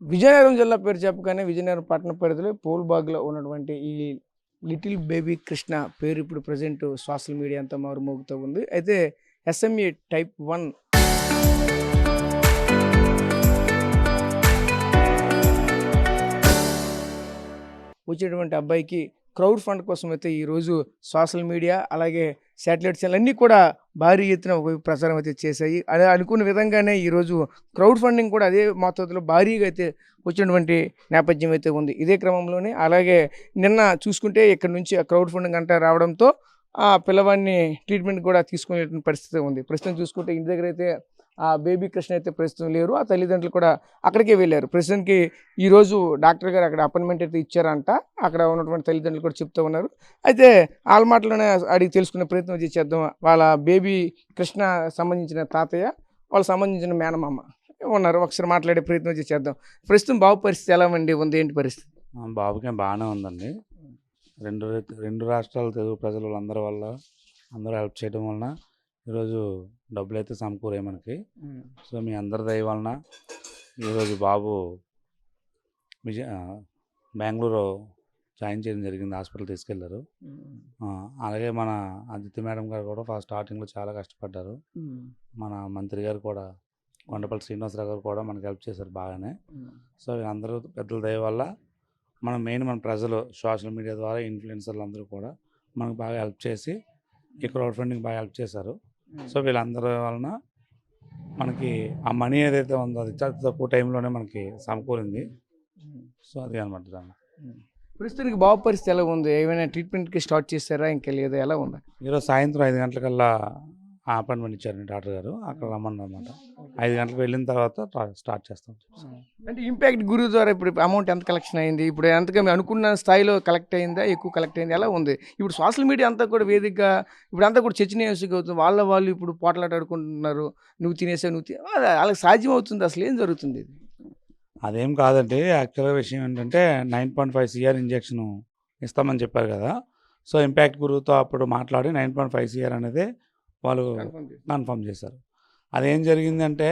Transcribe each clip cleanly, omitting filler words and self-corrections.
విజయనగరం జిల్లా పేరు చెప్పగానే విజయనగరం పట్టణ పరిధిలో పూల్బాగ్‌లో ఉన్నటువంటి ఈ లిటిల్ బేబీ కృష్ణ పేరు ఇప్పుడు ప్రెజెంట్ సోషల్ మీడియా అంతా మారుమోగుతూ ఉంది. అయితే ఎస్ఎంఏ టైప్ 1 వచ్చేటువంటి అబ్బాయికి క్రౌడ్ ఫండ్ కోసం అయితే ఈరోజు సోషల్ మీడియా అలాగే శాటిలైట్ ఛానల్ అన్నీ కూడా భారీ ఎత్తున ఒకవైపు ప్రచారం అయితే చేశాయి. అదే అనుకున్న విధంగానే ఈరోజు క్రౌడ్ ఫండింగ్ కూడా అదే మోతాదులో భారీగా అయితే వచ్చినటువంటి నేపథ్యం అయితే ఉంది. ఇదే క్రమంలోనే అలాగే నిన్న చూసుకుంటే ఇక్కడ నుంచి ఆ క్రౌడ్ ఫండింగ్ అంతా రావడంతో ఆ పిల్లవాడిని ట్రీట్మెంట్ కూడా తీసుకునేటువంటి పరిస్థితి ఉంది. ప్రస్తుతం చూసుకుంటే ఇంటి దగ్గర అయితే ఆ బేబీ కృష్ణ అయితే ప్రస్తుతం లేరు. ఆ తల్లిదండ్రులు కూడా అక్కడికే వెళ్ళారు. ప్రస్తుతానికి ఈరోజు డాక్టర్ గారు అక్కడ అపాయింట్మెంట్ అయితే ఇచ్చారంట. అక్కడ ఉన్నటువంటి తల్లిదండ్రులు కూడా చెప్తూ ఉన్నారు. అయితే వాళ్ళ మాటలోనే అడిగి తెలుసుకునే ప్రయత్నం అయితే చేద్దాం. వాళ్ళ బేబీ కృష్ణ సంబంధించిన తాతయ్య, వాళ్ళకి సంబంధించిన మేనమామ ఉన్నారు. ఒకసారి మాట్లాడే ప్రయత్నం అయితే చేద్దాం. ప్రస్తుతం బాబు పరిస్థితి ఎలా ఉంది ఏంటి పరిస్థితి? బాబుకి బాగానే ఉందండి. రెండు రెండు రాష్ట్రాల తెలుగు ప్రజలు అందరి వల్ల అందరూ హెల్ప్ చేయడం వలన ఈరోజు డబ్బులు అయితే సమకూరాయి మనకి. సో మీ అందరి దయ వలన ఈరోజు బాబు బెంగళూరు జాయిన్ చేయడం జరిగింది. హాస్పిటల్ తీసుకెళ్లారు. అలాగే మన ఆదిత్య మేడం గారు కూడా ఫస్ట్ స్టార్టింగ్లో చాలా కష్టపడ్డారు. మన మంత్రి గారు కూడా కొండపల్లి శ్రీనివాసరావు గారు కూడా మనకు హెల్ప్ చేశారు బాగానే. సో అందరూ పెద్దల దయ వల్ల మన ప్రజలు సోషల్ మీడియా ద్వారా ఇన్ఫ్లుయెన్సర్లు అందరూ కూడా మనకు బాగా హెల్ప్ చేసి ఈ క్రౌడ్ ఫండింగ్ బాగా హెల్ప్ చేశారు. సో వీళ్ళందరి వలన మనకి ఆ మనీ ఏదైతే ఉందో అది చాలా తక్కువ టైంలోనే మనకి సమకూరింది. సో అది అనమాట దాన్ని. ప్రస్తుతానికి బాబు పరిస్థితి ఎలా ఉంది? ఏమైనా ట్రీట్మెంట్కి స్టార్ట్ చేశారా ఇంకా లేదా? ఎలా ఉంది? ఈరోజు సాయంత్రం 5 గంటలకల్లా అపాయింట్మెంట్ ఇచ్చారండి డాక్టర్ గారు. అక్కడ రమ్మన్నారు అనమాట. 5 గంటలకు వెళ్ళిన తర్వాత స్టార్ట్ చేస్తాం. అంటే ఇంపాక్ట్ గురువు ద్వారా ఇప్పుడు అమౌంట్ ఎంత కలెక్షన్ అయింది? ఇప్పుడు ఎంతగా మీరు అనుకున్న స్థాయిలో కలెక్ట్ అయిందా? ఎక్కువ కలెక్ట్ అయింది? ఎలా ఉంది? ఇప్పుడు సోషల్ మీడియా అంతా కూడా వేదికగా ఇప్పుడు అంతా కూడా చర్చనీయాంశం అవుతుంది. వాళ్ళు ఇప్పుడు పోట్లాడుకుంటున్నారు. నువ్వు తినేసావు వాళ్ళకి సాధ్యం అవుతుంది? అసలు ఏం జరుగుతుంది? అదేం కాదండి. యాక్చువల్గా విషయం ఏంటంటే 9.5 CR ఇంజెక్షన్ ఇస్తామని చెప్పారు కదా. సో ఇంపాక్ట్ గురువుతో అప్పుడు మాట్లాడి 9.5 CR అనేది వాళ్ళు కన్ఫర్మ్ చేశారు. అదేం జరిగిందంటే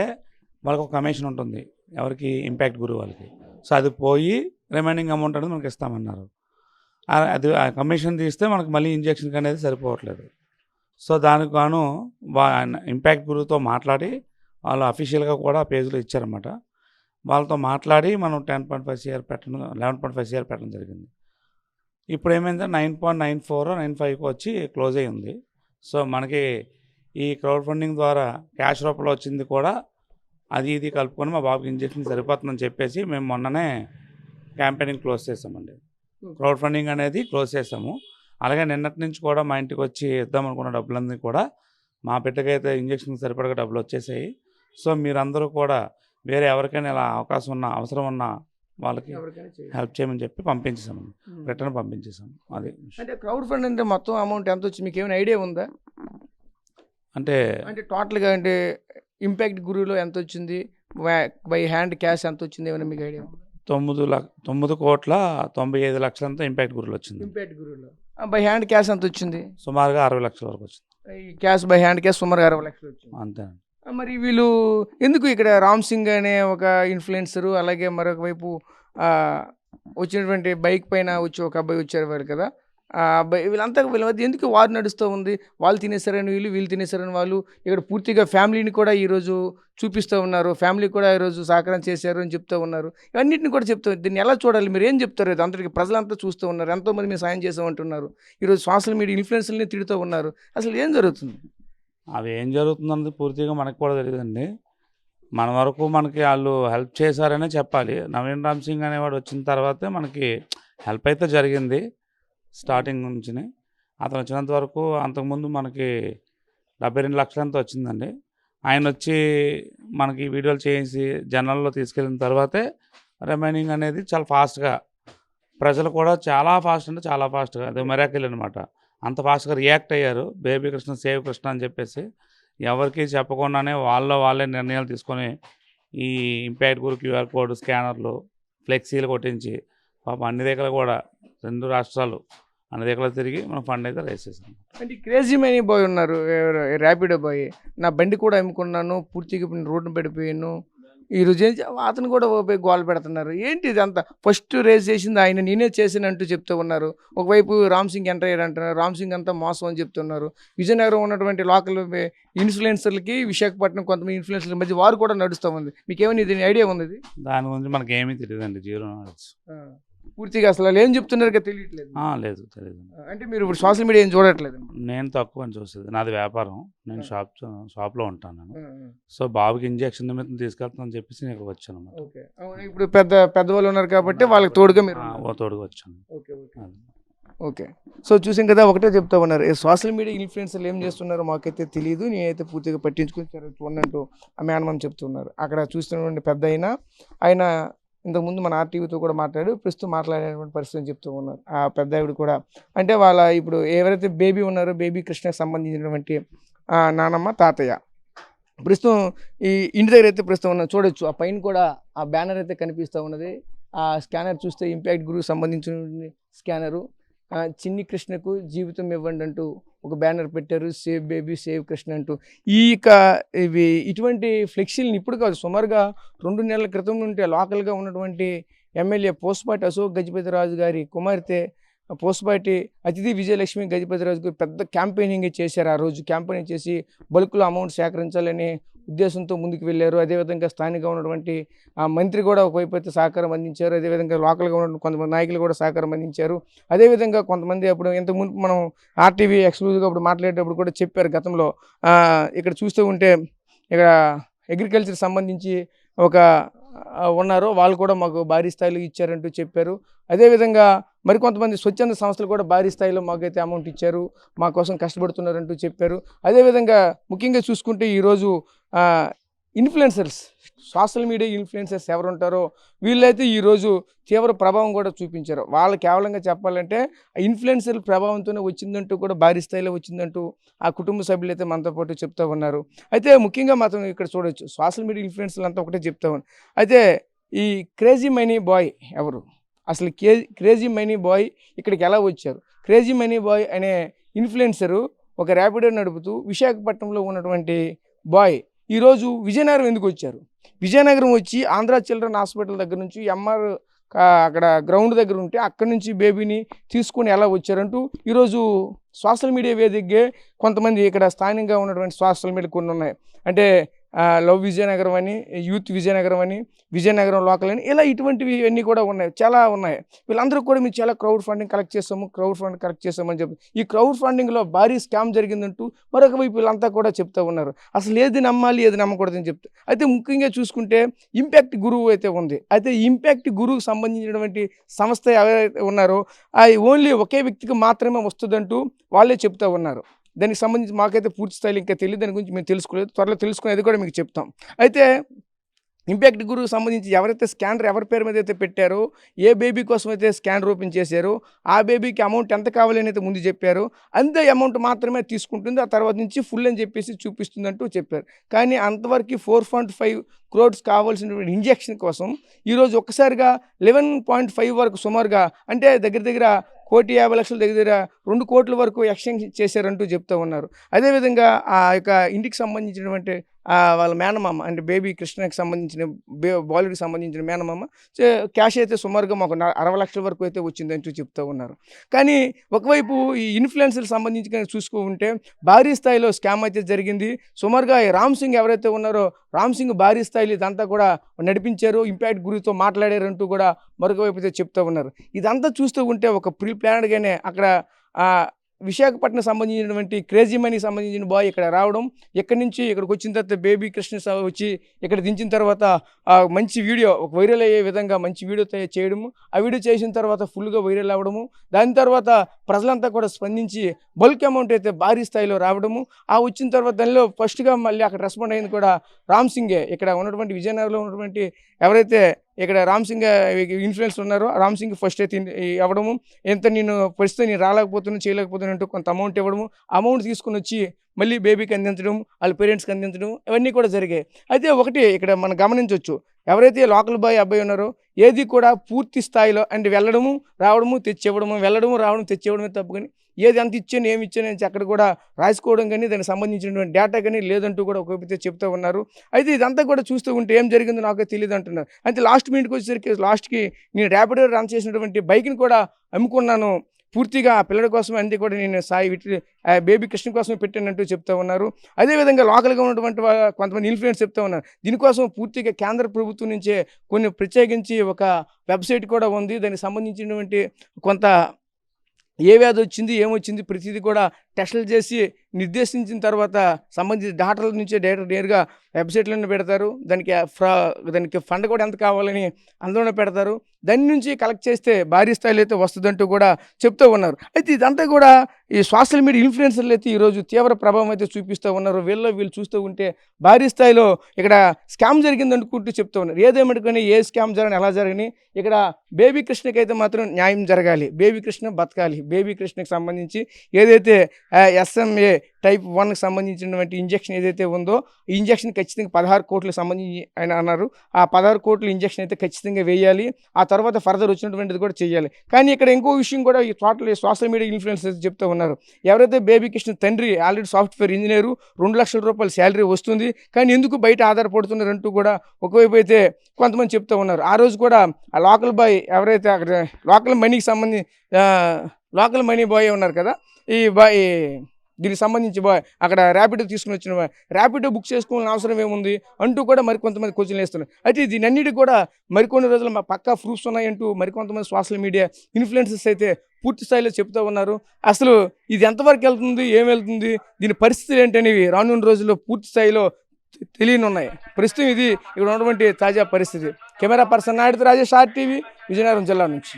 వాళ్ళకి ఒక కమిషన్ ఉంటుంది, ఎవరికి? ఇంపాక్ట్ గురువు వాళ్ళకి. సో అది పోయి రిమైనింగ్ అమౌంట్ అనేది మనకి ఇస్తామన్నారు. అది ఆ కమిషన్ తీస్తే మనకు మళ్ళీ ఇంజెక్షన్కి అనేది సరిపోవట్లేదు. సో దానికి గాను ఇంపాక్ట్ గురువుతో మాట్లాడి వాళ్ళు అఫీషియల్గా కూడా పేజ్లో ఇచ్చారన్నమాట. వాళ్ళతో మాట్లాడి మనం 10.5 CR పెట్టడం 11.5 CR పెట్టడం జరిగింది. ఇప్పుడు ఏమైందంటే 9.94 9.5 వచ్చి క్లోజ్ అయ్యి ఉంది. సో మనకి ఈ క్రౌడ్ ఫండింగ్ ద్వారా క్యాష్ రూపంలో వచ్చింది కూడా అది ఇది కలుపుకొని మా బాబుకి ఇంజెక్షన్ సరిపోతుందని చెప్పేసి మేము మొన్ననే క్యాంపెయినింగ్ క్లోజ్ చేసామండి. క్రౌడ్ ఫండింగ్ అనేది క్లోజ్ చేసాము. అలాగే నిన్నటి నుంచి కూడా మా ఇంటికి వచ్చి ఇద్దామనుకున్న డబ్బులన్నీ కూడా మా బిడ్డకైతే ఇంజెక్షన్ సరిపడగా డబ్బులు వచ్చేసాయి. సో మీరందరూ కూడా వేరే ఎవరికైనా ఇలా అవకాశం ఉన్న అవసరం ఉన్న వాళ్ళకి హెల్ప్ చేయమని చెప్పి పంపించేసాము. రిటర్న్ పంపించేసాము. అది అంటే క్రౌడ్ ఫండ్ అంటే మొత్తం అమౌంట్ ఎంత వచ్చింది? మీకు ఏమైనా ఐడియా ఉందా? అంటే టోటల్గా అంటే ఇంపాక్ట్ గురువులో ఎంత వచ్చింది, బై హ్యాండ్ క్యాష్ ఎంత వచ్చింది, ఏమైనా మీకు ఐడియా? 9,95,00,000 ఇంపాక్ట్ గురువులో వచ్చింది. ఇంపాక్ట్ గురువులో బై హ్యాండ్ క్యాష్ ఎంత వచ్చింది? సుమారుగా 60 లక్షల వరకు వచ్చింది. ఈ క్యాష్ బై హ్యాండ్ క్యాష్ సుమారుగా 60 లక్షలు వచ్చింది. అంతేనండి. మరి వీళ్ళు ఎందుకు ఇక్కడ రామ్ సింగ్ అనే ఒక ఇన్ఫ్లుయెన్సరు, అలాగే మరొక వైపు వచ్చినటువంటి బైక్ పైన వచ్చి ఒక అబ్బాయి వచ్చారు వాళ్ళు కదా, ఆ అబ్బాయి వీళ్ళ మధ్య ఎందుకు వారు నడుస్తూ ఉంది? వాళ్ళు తినేసారని వీళ్ళు తినేసారని వాళ్ళు. ఇక్కడ పూర్తిగా ఫ్యామిలీని కూడా ఈరోజు చూపిస్తూ ఉన్నారు. ఫ్యామిలీ కూడా ఈరోజు సహకారం చేశారు అని చెప్తూ ఉన్నారు. ఇవన్నింటిని కూడా చెప్తారు. దీన్ని ఎలా చూడాలి? మీరు ఏం చెప్తారు? అందరికీ ప్రజలంతా చూస్తూ ఉన్నారు. ఎంతోమంది మేము సాయం చేసామంటున్నారు. ఈరోజు సోషల్ మీడియా ఇన్ఫ్లుయెన్సర్ని తిడుతూ ఉన్నారు. అసలు ఏం జరుగుతుంది? అవి ఏం జరుగుతుందన్నది పూర్తిగా మనకు కూడా తెలియదండి. మన వరకు మనకి వాళ్ళు హెల్ప్ చేశారనే చెప్పాలి. నవీన్ రామ్ సింగ్ అనేవాడు వచ్చిన తర్వాతే మనకి హెల్ప్ అయితే జరిగింది స్టార్టింగ్ నుంచి. అతను వచ్చినంత వరకు అంతకుముందు మనకి 72 లక్షలు అంతా వచ్చిందండి. ఆయన వచ్చి మనకి వీడియోలు చేసి జనాల్లో తీసుకెళ్ళిన తర్వాతే రిమైనింగ్ అనేది చాలా ఫాస్ట్గా ప్రజలు కూడా చాలా ఫాస్ట్ అంటే చాలా ఫాస్ట్గా అది మిరాకిల్ అనమాట. అంత ఫాస్ట్గా రియాక్ట్ అయ్యారు. బేబీ కృష్ణ సేవ్ కృష్ణ అని చెప్పేసి ఎవరికి చెప్పకుండానే వాళ్ళే నిర్ణయాలు తీసుకొని ఈ ఇంపాక్ట్ గురు QR కోడ్ స్కానర్లు ఫ్లెక్సీలు కొట్టించి పాపం అన్ని దగ్గర కూడా 2 రాష్ట్రాలు అన్ని దగ్గర తిరిగి మనం ఫండ్ అయితే రైజ్ చేసాం. అంటే క్రేజీ మనీ బాయ్ ఉన్నారు, ర్యాపిడో బాయ్. నా బండి కూడా అమ్ముకున్నాను, పూర్తిగా ఇప్పుడు రోడ్డున పడిపోయాను, ఈరోజు అతను కూడా పోయి గోల పెడుతున్నారు. ఏంటి ఇదంతా? ఫస్ట్ రేజ్ చేసింది ఆయన, నేనే చేశానంటూ చెప్తూ ఉన్నారు. ఒకవైపు రామ్ సింగ్ ఎంటర్ అయ్యాడు అంటున్నారు. రామ్ సింగ్ అంతా మోసం అని చెప్తున్నారు. విజయనగరం ఉన్నటువంటి లోకల్ ఇన్ఫ్లుయెన్సర్లకి విశాఖపట్నం కొంతమంది ఇన్ఫ్లుయెన్సర్ల మధ్య వారు కూడా నడుస్తూ ఉంది. మీకేమైనా ఇది ఐడియా ఉంది ఇది? దాని గురించి మనకి ఏమీ తెలియదండి, జీరో నాలెడ్జ్. పూర్తిగా అసలు వాళ్ళు ఏం చెప్తున్నారు తెలియట్లేదు. లేదు తెలియదు. అంటే మీరు ఇప్పుడు సోషల్ మీడియా ఏం చూడట్లేదు? నేను తక్కువ అని చూసేది, నాది వ్యాపారం, నేను షాప్లో ఉంటాను నేను. సో బాబుకి ఇంజక్షన్ నిమిత్తం తీసుకెళ్తానని చెప్పేసి నేను ఇక్కడికి వచ్చాను అన్నమాట. ఓకే. ఇప్పుడు పెద్దవాళ్ళు ఉన్నారు కాబట్టి వాళ్ళకి తోడుగా మీరు తోడుగా వచ్చాను. Okay okay okay. సో చూసాం కదా, ఒకటే చెప్తా ఉన్నారు, సోషల్ మీడియా ఇన్ఫ్లుయెన్సర్లు ఏం చేస్తున్నారో మాకైతే తెలియదు, నేనైతే పూర్తిగా పట్టించుకుని చూడంటూ ఆ మేనమామ చెప్తున్నారు. అక్కడ చూస్తున్నటువంటి పెద్ద ఆయన ఇంతకుముందు మన ఆర్టీవీతో కూడా మాట్లాడు, ప్రస్తుతం మాట్లాడేటువంటి పరిస్థితి చెప్తూ ఉన్నారు. ఆ పెద్ద ఆవిడ కూడా అంటే వాళ్ళ ఇప్పుడు ఎవరైతే బేబీ ఉన్నారో బేబీ కృష్ణకి సంబంధించినటువంటి నానమ్మ తాతయ్య ప్రస్తుతం ఈ ఇంటి దగ్గర అయితే ప్రస్తుతం ఉన్న చూడొచ్చు. ఆ పైన కూడా ఆ బ్యానర్ అయితే కనిపిస్తూ ఉన్నది. ఆ స్కానర్ చూస్తే ఇంపాక్ట్ గురువుకి సంబంధించిన స్కానరు. చిన్ని కృష్ణకు జీవితం ఇవ్వండి అంటూ ఒక బ్యానర్ పెట్టారు, సేవ్ బేబీ సేవ్ కృష్ణ అంటూ. ఇటువంటి ఫ్లెక్సీలను ఇప్పుడు కాదు, సుమారుగా 2 నెలల క్రితం నుండి లోకల్గా ఉన్నటువంటి ఎమ్మెల్యే పోస్పాటి అశోక్ గజపతిరాజు గారి కుమార్తె పోస్పాటి అతిథి విజయలక్ష్మి గజపతిరాజు గారు పెద్ద క్యాంపెయినింగ్ చేశారు. ఆ రోజు క్యాంపెయినింగ్ చేసి బల్క్లో అమౌంట్ సేకరించాలని ఉద్దేశంతో ముందుకు వెళ్ళారు. అదేవిధంగా స్థానికంగా ఉన్నటువంటి మంత్రి కూడా ఒకవైపు అయితే సహకారం అందించారు. అదేవిధంగా లోకల్గా ఉన్న కొంతమంది నాయకులు కూడా సహకారం అందించారు. అదేవిధంగా కొంతమంది అప్పుడు ఇంతకుముందు మనం ఆర్టీవీ ఎక్స్క్లూజివ్గా అప్పుడు మాట్లాడేటప్పుడు కూడా చెప్పారు గతంలో. ఇక్కడ చూస్తూ ఉంటే ఇక్కడ అగ్రికల్చర్ సంబంధించి ఒక ఉన్నారు, వాళ్ళు కూడా మాకు భారీ స్థాయిలో ఇచ్చారంటూ చెప్పారు. అదేవిధంగా మరికొంతమంది స్వచ్ఛంద సంస్థలు కూడా భారీ స్థాయిలో మాకైతే అమౌంట్ ఇచ్చారు, మా కోసం కష్టపడుతున్నారంటూ చెప్పారు. అదేవిధంగా ముఖ్యంగా చూసుకుంటే ఈరోజు ఇన్ఫ్లుయెన్సర్స్, సోషల్ మీడియా ఇన్ఫ్లుయెన్సర్స్ ఎవరు ఉంటారో వీళ్ళైతే ఈరోజు తీవ్ర ప్రభావం కూడా చూపించారు. వాళ్ళు కేవలంగా చెప్పాలంటే ఇన్ఫ్లుయెన్సర్ ప్రభావంతోనే వచ్చిందంటూ కూడా భారీ స్థాయిలో వచ్చిందంటూ ఆ కుటుంబ సభ్యులు అయితే మనతో పాటు చెప్తూ ఉన్నారు. అయితే ముఖ్యంగా మాత్రం ఇక్కడ చూడొచ్చు, సోషల్ మీడియా ఇన్ఫ్లుయెన్సర్లు అంతా ఒకటే చెప్తా ఉన్నారు. అయితే ఈ క్రేజీ మనీ బాయ్ ఎవరు, అసలు క్రేజీ మనీ బాయ్ ఇక్కడికి ఎలా వచ్చారు? క్రేజీ మనీ బాయ్ అనే ఇన్ఫ్లుయెన్సరు ఒక ర్యాపిడో నడుపుతూ విశాఖపట్నంలో ఉన్నటువంటి బాయ్ ఈరోజు విజయనగరం ఎందుకు వచ్చారు? విజయనగరం వచ్చి ఆంధ్ర చిల్డ్రన్ హాస్పిటల్ దగ్గర నుంచి ఎంఆర్ అక్కడ గ్రౌండ్ దగ్గర ఉంటే అక్కడి నుంచి బేబీని తీసుకొని ఎలా వచ్చారంటూ ఈరోజు సోషల్ మీడియా వేదికగా కొంతమంది ఇక్కడ స్థానికంగా ఉన్నటువంటి సోషల్ మీడియా కొన్ని ఉన్నాయి. అంటే లవ్ విజయనగరం అని, యూత్ విజయనగరం అని, విజయనగరం లోకల్ అని, ఇలా ఇటువంటివి అన్నీ కూడా ఉన్నాయి, చాలా ఉన్నాయి. వీళ్ళందరూ కూడా మేము చాలా క్రౌడ్ ఫండింగ్ కలెక్ట్ చేస్తామని చెప్పి ఈ క్రౌడ్ ఫండింగ్లో భారీ స్కామ్ జరిగిందంటూ మరొక వైపు వీళ్ళంతా కూడా చెప్తూ ఉన్నారు. అసలు ఏది నమ్మాలి ఏది నమ్మకూడదని చెప్తే అయితే ముఖ్యంగా చూసుకుంటే ఇంపాక్ట్ గురువు అయితే ఉంది. అయితే ఇంపాక్ట్ గురువుకు సంబంధించినటువంటి సంస్థ ఎవరైతే ఉన్నారో అది ఓన్లీ ఒకే వ్యక్తికి మాత్రమే వస్తుందంటూ వాళ్ళే చెప్తూ ఉన్నారు. దానికి సంబంధించి మాకైతే పూర్తి స్థాయిలో ఇంకా తెలియదు, దాని గురించి మేము తెలుసుకోలేదు, త్వరలో తెలుసుకునేది కూడా మీకు చెప్తాం. అయితే ఇంపాక్ట్ గురువుకు సంబంధించి ఎవరైతే స్కానర్ ఎవరి పేరు మీద అయితే పెట్టారో, ఏ బేబీ కోసం అయితే స్కానర్ ఓపెన్ చేశారో ఆ బేబీకి అమౌంట్ ఎంత కావాలని అయితే ముందు చెప్పారో అంతే అమౌంట్ మాత్రమే తీసుకుంటుంది, ఆ తర్వాత నుంచి ఫుల్ అని చెప్పేసి చూపిస్తుందంటూ చెప్పారు. కానీ అంతవరకు 4.5 crores కావాల్సినటువంటి ఇంజెక్షన్ కోసం ఈరోజు ఒక్కసారిగా 11.5 వరకు సుమారుగా, అంటే దగ్గర 1,50,00,000 దగ్గర 2 కోట్ల వరకు ఎక్స్చేంజ్ చేశారంటూ చెప్తూ ఉన్నారు. అదేవిధంగా ఆ యొక్క ఇంటికి సంబంధించినటువంటి వాళ్ళ మేనమామ అంటే బేబీ కృష్ణకి సంబంధించిన బాలుడికి సంబంధించిన మేనమామ క్యాష్ అయితే సుమారుగా మాకు 60 లక్షల వరకు అయితే వచ్చిందంటూ చెప్తూ ఉన్నారు. కానీ ఒకవైపు ఈ ఇన్ఫ్లుయెన్సర్లకు సంబంధించి కానీ చూసుకుంటే భారీ స్థాయిలో స్కామ్ అయితే జరిగింది. సుమారుగా రామ్ సింగ్ ఎవరైతే ఉన్నారో రామ్ సింగ్ భారీ స్థాయిలో ఇదంతా కూడా నడిపించారు, ఇంపాక్ట్ గురువుతో మాట్లాడారంటూ కూడా మరొక వైపు అయితే చెప్తూ ఉన్నారు. ఇదంతా చూస్తూ ఉంటే ఒక ప్రీ ప్లాన్డ్గానే అక్కడ విశాఖపట్నం సంబంధించినటువంటి క్రేజీ మనీకి సంబంధించిన బాయ్ ఇక్కడ రావడం, ఇక్కడి నుంచి ఇక్కడికి వచ్చిన తర్వాత బేబీ కృష్ణ వచ్చి ఇక్కడ దించిన తర్వాత మంచి వీడియో ఒక వైరల్ అయ్యే విధంగా మంచి వీడియో చేయడము, ఆ వీడియో చేసిన తర్వాత ఫుల్గా వైరల్ అవ్వడము, దాని తర్వాత ప్రజలంతా కూడా స్పందించి బల్క్ అమౌంట్ అయితే భారీ స్థాయిలో రావడము, ఆ వచ్చిన తర్వాత దానిలో ఫస్ట్గా మళ్ళీ అక్కడ రెస్పాండ్ అయింది కూడా రామ్ సింగే. ఇక్కడ ఉన్నటువంటి విజయనగరంలో ఉన్నటువంటి ఎవరైతే ఇక్కడ రామ్ సింగ్ ఇన్ఫ్లుయెన్స్ ఉన్నారో రామ్ సింగ్ ఫస్ట్ అయితే ఇవ్వడము, ఎంత నేను పరిస్థితి నేను రాలేకపోతున్నాను చేయలేకపోతున్నాను అంటూ కొంత అమౌంట్ ఇవ్వడము, అమౌంట్ తీసుకుని వచ్చి మళ్ళీ బేబీకి అందించడం, వాళ్ళ పేరెంట్స్కి అందించడం, ఇవన్నీ కూడా జరిగాయి. అయితే ఒకటి ఇక్కడ మనం గమనించవచ్చు, ఎవరైతే లోకల్ బాయ్ అబ్బాయి ఉన్నారో ఏది కూడా పూర్తి స్థాయిలో అంటే వెళ్ళడము రావడము తెచ్చివ్వడము వెళ్ళడము రావడం తెచ్చివ్వడమే తప్పు కానీ ఏది ఎంత ఇచ్చాను ఏమి ఇచ్చాను అని అక్కడ కూడా రాసుకోవడం కానీ దానికి సంబంధించినటువంటి డేటా కానీ లేదంటూ కూడా ఒకవైపు చెప్తూ ఉన్నారు. అయితే ఇదంతా కూడా చూస్తూ ఉంటే ఏం జరిగిందో నాకే తెలియదు అంటున్నారు. అయితే లాస్ట్ మినిట్కి వచ్చేసరికి లాస్ట్కి నేను ర్యాపిడో రన్ చేసినటువంటి బైక్ని కూడా అమ్ముకున్నాను, పూర్తిగా ఆ పిల్లల కోసం అంతే కూడా నేను బేబీ కృష్ణ కోసమే పెట్టానంటూ చెప్తూ ఉన్నారు. అదేవిధంగా లోకల్గా ఉన్నటువంటి కొంతమంది ఇన్ఫ్లుయెన్స్ చెప్తూ ఉన్నారు. దీనికోసం పూర్తిగా కేంద్ర ప్రభుత్వం నుంచే కొన్ని ప్రత్యేకించి ఒక వెబ్సైట్ కూడా ఉంది. దానికి సంబంధించినటువంటి కొంత ఏ వ్యాధి వచ్చింది ఏమొచ్చింది ప్రతిదీ కూడా టెస్టులు చేసి నిర్దేశించిన తర్వాత సంబంధించిన డాక్టర్ల నుంచే నేరుగా వెబ్సైట్లను పెడతారు. దానికి ఫండ్ కూడా ఎంత కావాలని అందులోనే పెడతారు. దాని నుంచి కలెక్ట్ చేస్తే భారీ స్థాయిలో అయితే వస్తుందంటూ కూడా చెప్తూ ఉన్నారు. అయితే ఇదంతా కూడా ఈ సోషల్ మీడియా ఇన్ఫ్లుయెన్సర్లు అయితే ఈరోజు తీవ్ర ప్రభావం అయితే చూపిస్తూ ఉన్నారు. వీళ్ళు చూస్తూ ఉంటే భారీ స్థాయిలో ఇక్కడ స్కామ్ జరిగింది అనుకుంటూ చెప్తూ ఉన్నారు. ఏదేమనుకుని ఏ స్కామ్ జరగని ఎలా జరగని ఇక్కడ బేబీ కృష్ణకి అయితే మాత్రం న్యాయం జరగాలి, బేబీ కృష్ణ బతకాలి. బేబీ కృష్ణకి సంబంధించి ఏదైతే SMA టైప్ 1కి సంబంధించినటువంటి ఇంజక్షన్ ఏదైతే ఉందో ఈ ఇంజక్షన్ ఖచ్చితంగా 16 కోట్లకు సంబంధించి ఆయన అన్నారు. ఆ 16 కోట్ల ఇంజక్షన్ అయితే ఖచ్చితంగా వేయాలి. ఆ తర్వాత ఫర్దర్ వచ్చినటువంటిది కూడా చేయాలి. కానీ ఇక్కడ ఇంకో విషయం కూడా ఈ సోషల్ మీడియా ఇన్ఫ్లుయెన్సర్స్ చెప్తూ ఉన్నారు. ఎవరైతే బేబీ కృష్ణ తండ్రి ఆల్రెడీ సాఫ్ట్వేర్ ఇంజనీరు, 2 లక్షల రూపాయల శాలరీ వస్తుంది, కానీ ఎందుకు బయట ఆధారపడుతున్నారంటూ కూడా ఒకవైపు అయితే కొంతమంది చెప్తూ ఉన్నారు. ఆ రోజు కూడా ఆ లోకల్ బాయ్ ఎవరైతే అక్కడ లోకల్ మనీ బాయ్ ఉన్నారు కదా, ఈ బాయ్ దీనికి సంబంధించి బాయ్ అక్కడ ర్యాపిడో తీసుకుని వచ్చిన బాయ్ ర్యాపిడో బుక్ చేసుకోవాలని అవసరం ఏముంది అంటూ కూడా మరికొంతమంది క్వశ్చన్లు వేస్తున్నారు. అయితే దీనన్నిటి కూడా మరికొన్ని రోజులు మా పక్కా ప్రూఫ్స్ ఉన్నాయంటూ మరికొంతమంది సోషల్ మీడియా ఇన్ఫ్లుయెన్సర్స్ అయితే పూర్తి స్థాయిలో చెప్తూ ఉన్నారు. అసలు ఇది ఎంతవరకు వెళ్తుంది, ఏం వెళ్తుంది, దీని పరిస్థితులు ఏంటనేవి రానున్న రోజుల్లో పూర్తి స్థాయిలో తెలియనున్నాయి. ప్రస్తుతం ఇది ఇక్కడ ఉన్నటువంటి తాజా పరిస్థితి. Camera person Naidu Rajesh RTV Vizianagaram జిల్లా నుంచి.